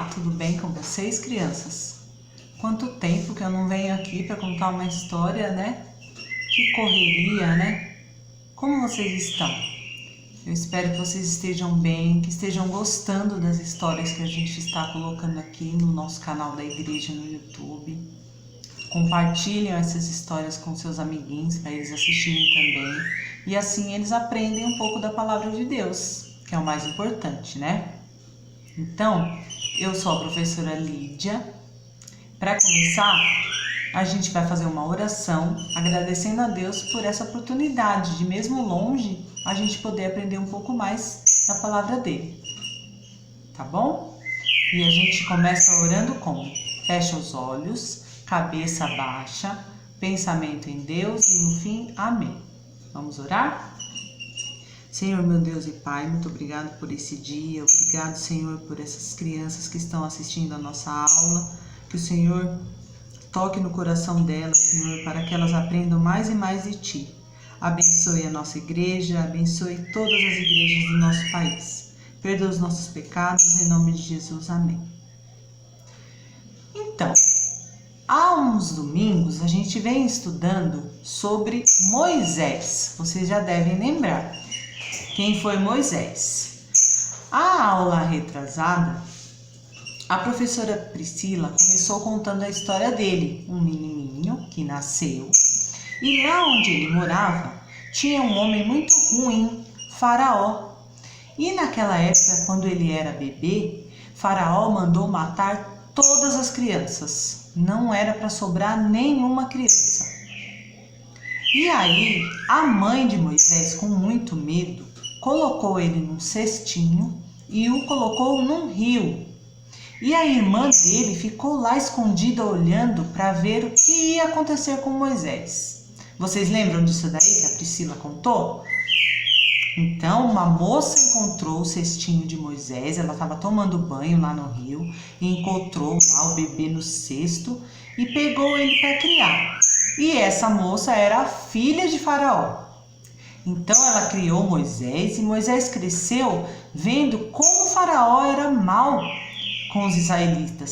Olá, tudo bem com vocês, crianças? Quanto tempo que eu não venho aqui para contar uma história, né? Que correria, né? Como vocês estão? Eu espero que vocês estejam bem, que estejam gostando das histórias que a gente está colocando aqui no nosso canal da igreja no YouTube. Compartilhem essas histórias com seus amiguinhos para eles assistirem também. E assim eles aprendem um pouco da palavra de Deus, que é o mais importante, né? Então, eu sou a professora Lídia. Para começar, a gente vai fazer uma oração agradecendo a Deus por essa oportunidade de, mesmo longe, a gente poder aprender um pouco mais da palavra dele. Tá bom? E a gente começa orando com: fecha os olhos, cabeça baixa, pensamento em Deus e no fim, amém. Vamos orar? Senhor, meu Deus e Pai, muito obrigado por esse dia, obrigado, Senhor, por essas crianças que estão assistindo a nossa aula, que o Senhor toque no coração delas, Senhor, para que elas aprendam mais e mais de Ti. Abençoe a nossa igreja, abençoe todas as igrejas do nosso país. Perdoa os nossos pecados, em nome de Jesus, amém. Então, há uns domingos a gente vem estudando sobre Moisés, vocês já devem lembrar. Quem foi Moisés? A aula retrasada, a professora Priscila começou contando a história dele, um menininho que nasceu, e lá onde ele morava tinha um homem muito ruim, Faraó. E naquela época, quando ele era bebê, Faraó mandou matar todas as crianças, não era para sobrar nenhuma criança. E aí, a mãe de Moisés, com muito medo, colocou ele num cestinho e o colocou num rio. E a irmã dele ficou lá escondida olhando para ver o que ia acontecer com Moisés. Vocês lembram disso daí que a Priscila contou? Então, uma moça encontrou o cestinho de Moisés, ela estava tomando banho lá no rio, e encontrou lá o bebê no cesto e pegou ele para criar. E essa moça era a filha de Faraó. Então ela criou Moisés e Moisés cresceu vendo como o Faraó era mau com os israelitas.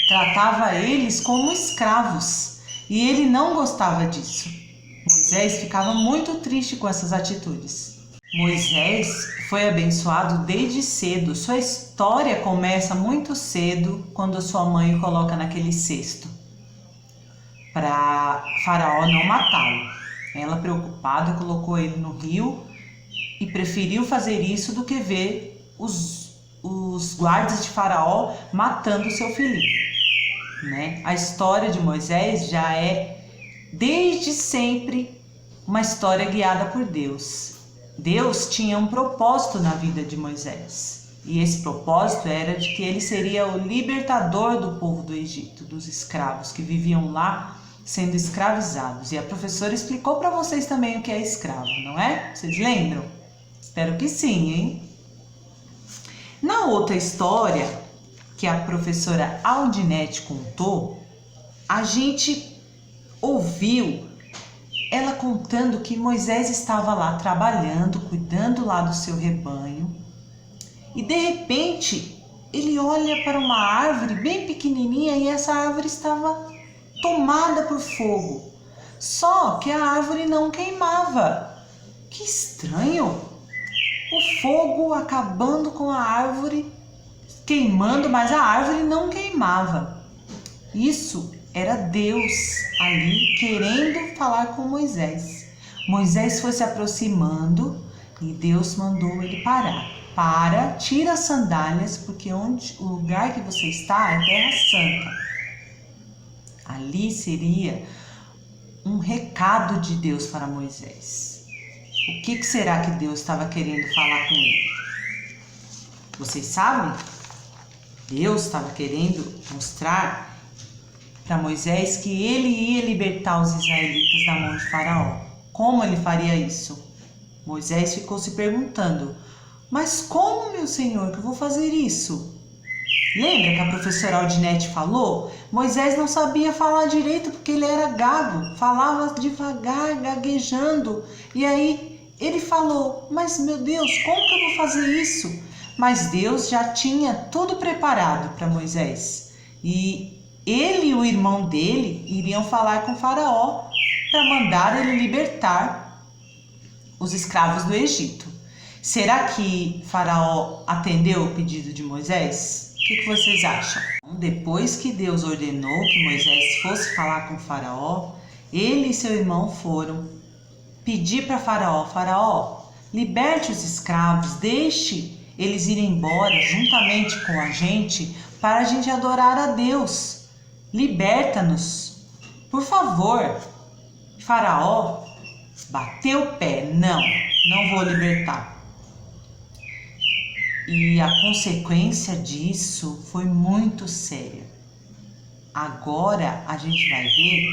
Tratava eles como escravos e ele não gostava disso. Moisés ficava muito triste com essas atitudes. Moisés foi abençoado desde cedo. Sua história começa muito cedo quando a sua mãe o coloca naquele cesto para Faraó não matá-lo. Ela, preocupada, colocou ele no rio e preferiu fazer isso do que ver os guardas de Faraó matando seu filhinho, né? A história de Moisés já é, desde sempre, uma história guiada por Deus. Deus tinha um propósito na vida de Moisés. E esse propósito era de que ele seria o libertador do povo do Egito, dos escravos que viviam lá sendo escravizados. E a professora explicou para vocês também o que é escravo, não é? Vocês lembram? Espero que sim, hein? Na outra história que a professora Aldinete contou, a gente ouviu ela contando que Moisés estava lá trabalhando, cuidando lá do seu rebanho, e de repente ele olha para uma árvore bem pequenininha e essa árvore estava tomada por fogo, só que a árvore não queimava. Que estranho! O fogo acabando com a árvore, queimando, mas a árvore não queimava. Isso era Deus ali querendo falar com Moisés. Moisés foi se aproximando e Deus mandou ele parar. Para, tira as sandálias, porque o lugar que você está é terra santa. Ali seria um recado de Deus para Moisés. O que será que Deus estava querendo falar com ele? Vocês sabem? Deus estava querendo mostrar para Moisés que ele ia libertar os israelitas da mão de Faraó. Como ele faria isso? Moisés ficou se perguntando: mas como, meu Senhor, que eu vou fazer isso? Lembra que a professora Aldinete falou? Moisés não sabia falar direito porque ele era gago, falava devagar, gaguejando. E aí ele falou: mas meu Deus, como que eu vou fazer isso? Mas Deus já tinha tudo preparado para Moisés. E ele e o irmão dele iriam falar com Faraó para mandar ele libertar os escravos do Egito. Será que Faraó atendeu o pedido de Moisés? O que vocês acham? Depois que Deus ordenou que Moisés fosse falar com Faraó, ele e seu irmão foram pedir para Faraó: Faraó, liberte os escravos, deixe eles irem embora juntamente com a gente para a gente adorar a Deus. Liberta-nos, por favor. Faraó bateu o pé: não vou libertar. E a consequência disso foi muito séria. Agora a gente vai ver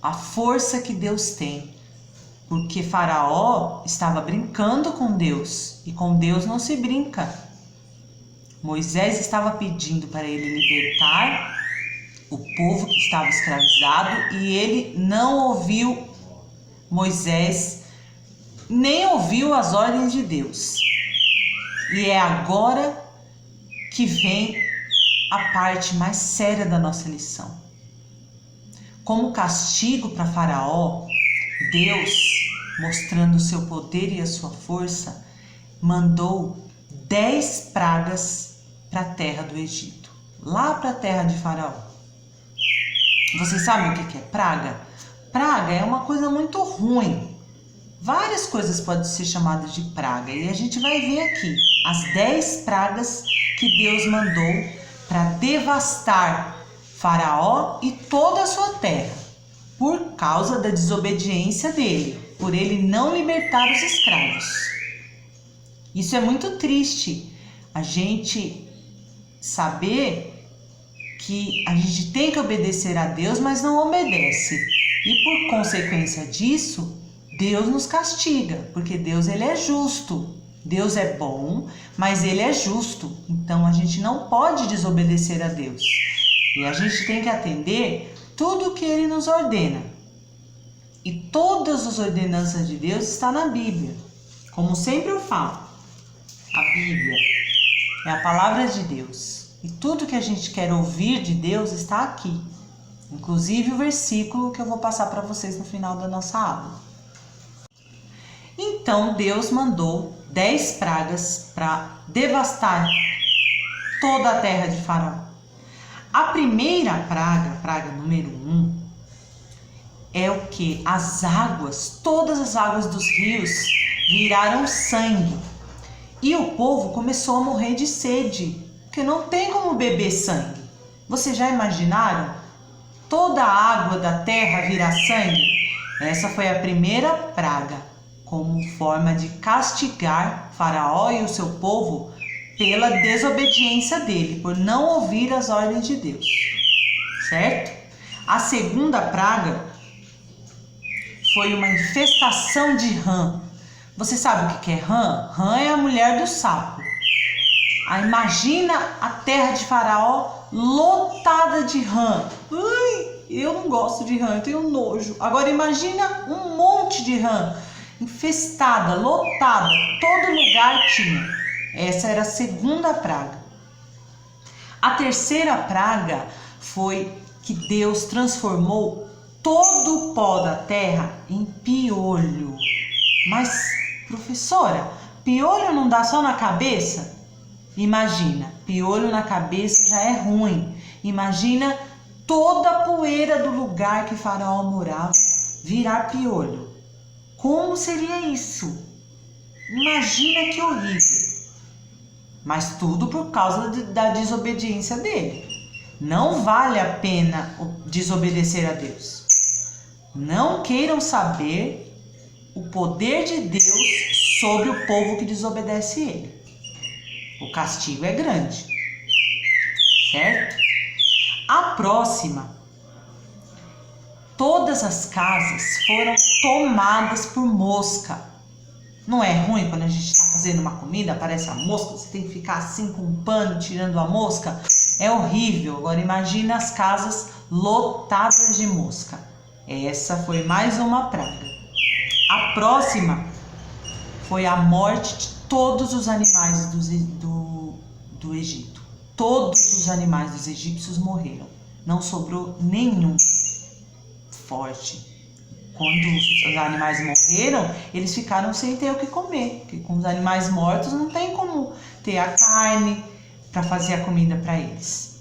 a força que Deus tem, porque Faraó estava brincando com Deus, e com Deus não se brinca. Moisés estava pedindo para ele libertar o povo que estava escravizado, e ele não ouviu Moisés, nem ouviu as ordens de Deus. E é agora que vem a parte mais séria da nossa lição. Como castigo para Faraó, Deus, mostrando o seu poder e a sua força, mandou 10 pragas para a terra do Egito, lá para a terra de Faraó. Vocês sabem o que é praga? Praga é uma coisa muito ruim. Várias coisas podem ser chamadas de praga, e a gente vai ver aqui as 10 pragas que Deus mandou para devastar Faraó e toda a sua terra, por causa da desobediência dele, por ele não libertar os escravos. Isso é muito triste, a gente saber que a gente tem que obedecer a Deus, mas não obedece. E por consequência disso, Deus nos castiga, porque Deus ele é justo. Deus é bom, mas ele é justo. Então a gente não pode desobedecer a Deus. E a gente tem que atender tudo o que ele nos ordena. E todas as ordenanças de Deus estão na Bíblia. Como sempre eu falo, a Bíblia é a palavra de Deus. E tudo que a gente quer ouvir de Deus está aqui. Inclusive o versículo que eu vou passar para vocês no final da nossa aula. Então Deus mandou 10 pragas para devastar toda a terra de Faraó. A primeira praga, praga número 1, é o que? As águas, todas as águas dos rios viraram sangue. E o povo começou a morrer de sede, porque não tem como beber sangue. Vocês já imaginaram? Toda a água da terra virar sangue? Essa foi a primeira praga, como forma de castigar Faraó e o seu povo pela desobediência dele, por não ouvir as ordens de Deus, certo? A segunda praga foi uma infestação de rã. Você sabe o que é rã? Rã é a mulher do sapo. Imagina a terra de Faraó lotada de rã. Ai, eu não gosto de rã, eu tenho nojo. Agora imagina um monte de rã, infestada, lotada, todo lugar tinha. Essa era a segunda praga. A terceira praga foi que Deus transformou todo o pó da terra em piolho. Mas, professora, piolho não dá só na cabeça? Imagina, piolho na cabeça já é ruim. Imagina toda a poeira do lugar que Faraó morava virar piolho. Como seria isso? Imagina que horrível. Mas tudo por causa da desobediência dele. Não vale a pena desobedecer a Deus. Não queiram saber o poder de Deus sobre o povo que desobedece ele. O castigo é grande, certo? A próxima, todas as casas foram tomadas por mosca. Não é ruim quando a gente está fazendo uma comida, aparece a mosca, você tem que ficar assim com um pano tirando a mosca? É horrível. Agora imagina as casas lotadas de mosca. Essa foi mais uma praga. A próxima foi a morte de todos os animais do Egito. Todos os animais dos egípcios morreram. Não sobrou nenhum forte. Quando os animais morreram, eles ficaram sem ter o que comer. Porque com os animais mortos não tem como ter a carne para fazer a comida para eles.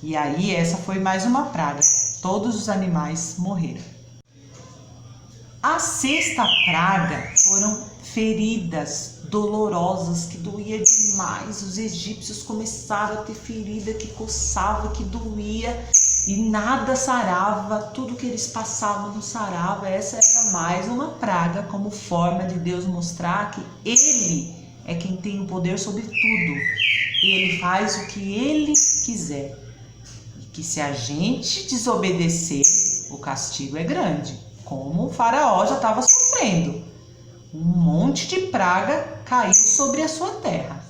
E aí essa foi mais uma praga. Todos os animais morreram. A sexta praga foram feridas dolorosas que doía demais. Os egípcios começaram a ter ferida que coçava, que doía e nada sarava. Tudo que eles passavam não sarava. Essa era mais uma praga, como forma de Deus mostrar que Ele é quem tem o poder sobre tudo. Ele faz o que Ele quiser. E que se a gente desobedecer, o castigo é grande. Como o faraó já estava sofrendo. Um monte de praga caiu sobre a sua terra.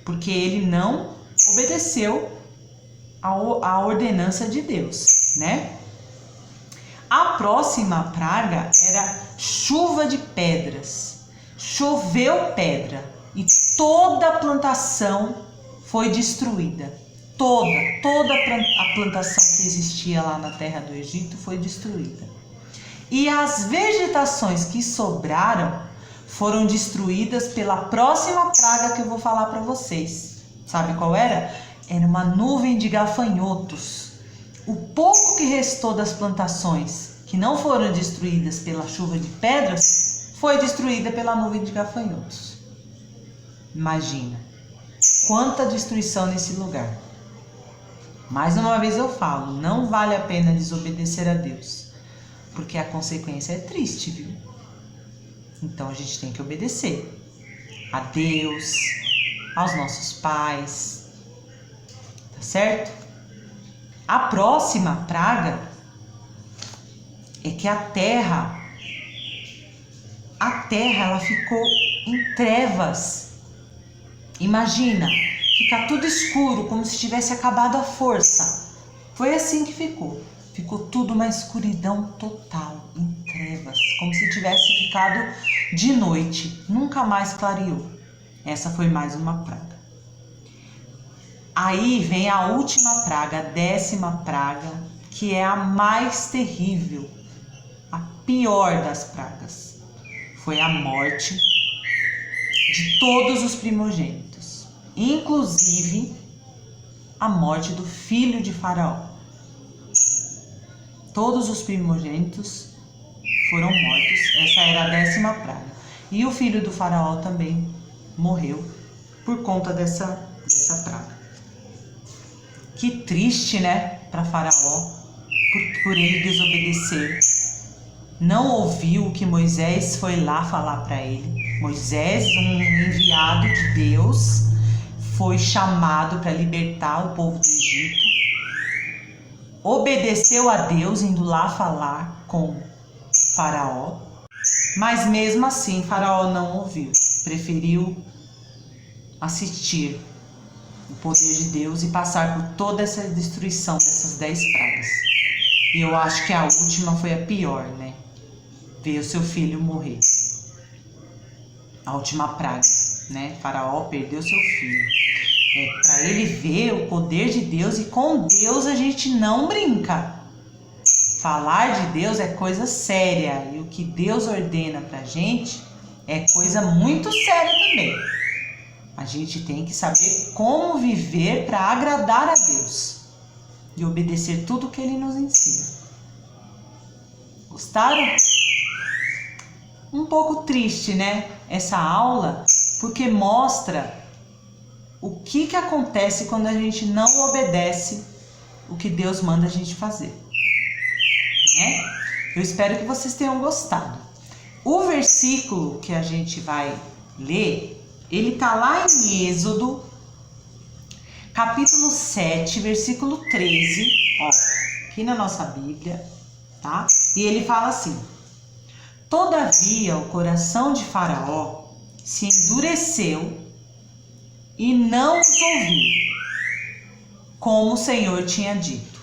Porque ele não obedeceu a ordenança de Deus, né? A próxima praga era chuva de pedras. Choveu pedra e toda a plantação foi destruída. Toda a plantação que existia lá na terra do Egito foi destruída. E as vegetações que sobraram foram destruídas pela próxima praga que eu vou falar para vocês. Sabe qual era? Era uma nuvem de gafanhotos. O pouco que restou das plantações que não foram destruídas pela chuva de pedras foi destruída pela nuvem de gafanhotos. Imagina quanta destruição nesse lugar. Mais uma vez eu falo, não vale a pena desobedecer a Deus. Porque a consequência é triste, viu? Então a gente tem que obedecer a Deus, aos nossos pais, tá certo? A próxima praga é que a terra ela ficou em trevas. Imagina, fica tudo escuro, como se tivesse acabado a força. Foi assim que ficou. Ficou tudo uma escuridão total, em trevas, como se tivesse ficado de noite, nunca mais clareou. Essa foi mais uma praga. Aí vem a última praga, a 10ª praga, que é a mais terrível, a pior das pragas. Foi a morte de todos os primogênitos, inclusive a morte do filho de Faraó. Todos os primogênitos foram mortos. Essa era a 10ª praga. E o filho do faraó também morreu por conta dessa praga. Que triste, né? Para Faraó, por ele desobedecer. Não ouviu o que Moisés foi lá falar para ele. Moisés, um enviado de Deus, foi chamado para libertar o povo do Egito. Obedeceu a Deus, indo lá falar com Faraó, mas mesmo assim Faraó não ouviu, preferiu assistir o poder de Deus e passar por toda essa destruição dessas 10 pragas. E eu acho que a última foi a pior, né? Ver o seu filho morrer. A última praga, né? Faraó perdeu seu filho. Para ele ver o poder de Deus, e com Deus a gente não brinca. Falar de Deus é coisa séria, e o que Deus ordena pra gente é coisa muito séria também. A gente tem que saber como viver para agradar a Deus e obedecer tudo que Ele nos ensina. Gostaram? Um pouco triste, né? Essa aula, porque mostra o que acontece quando a gente não obedece o que Deus manda a gente fazer, né? Eu espero que vocês tenham gostado. O versículo que a gente vai ler, ele tá lá em Êxodo, capítulo 7, versículo 13, ó, aqui na nossa Bíblia, tá? E ele fala assim: todavia o coração de Faraó se endureceu e não os ouviu, como o Senhor tinha dito.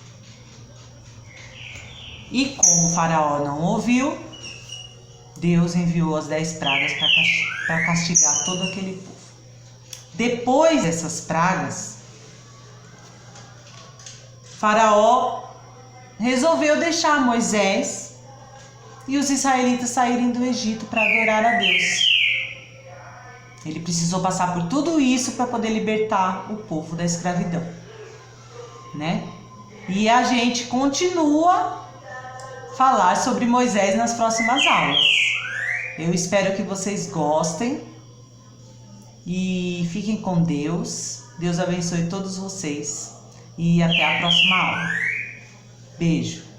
E como Faraó não ouviu, Deus enviou as 10 pragas para castigar todo aquele povo. Depois dessas pragas, Faraó resolveu deixar Moisés e os israelitas saírem do Egito para adorar a Deus. Ele precisou passar por tudo isso para poder libertar o povo da escravidão, né? E a gente continua a falar sobre Moisés nas próximas aulas. Eu espero que vocês gostem e fiquem com Deus. Deus abençoe todos vocês e até a próxima aula. Beijo!